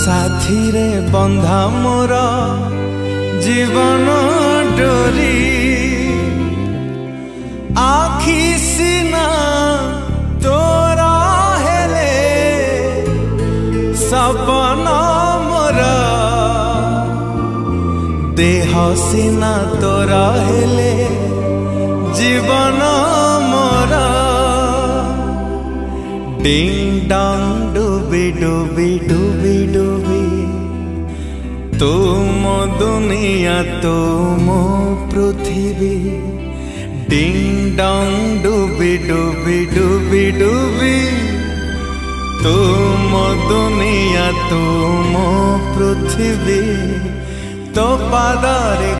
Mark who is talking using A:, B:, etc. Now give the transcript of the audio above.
A: साथी रे बंधा मोर जीवन डोरी आखि सिना तोरा हेले सपना मोर देह सिना तोरा हेले जीवन मोर डिंग डंग डुबी डुबी डुबी डुबी तुम दुनिया तुम पृथ्वी डिंग डंग डुबी डुबी डुबी डुबी तुम दुनिया तुम पृथ्वी तो पादारे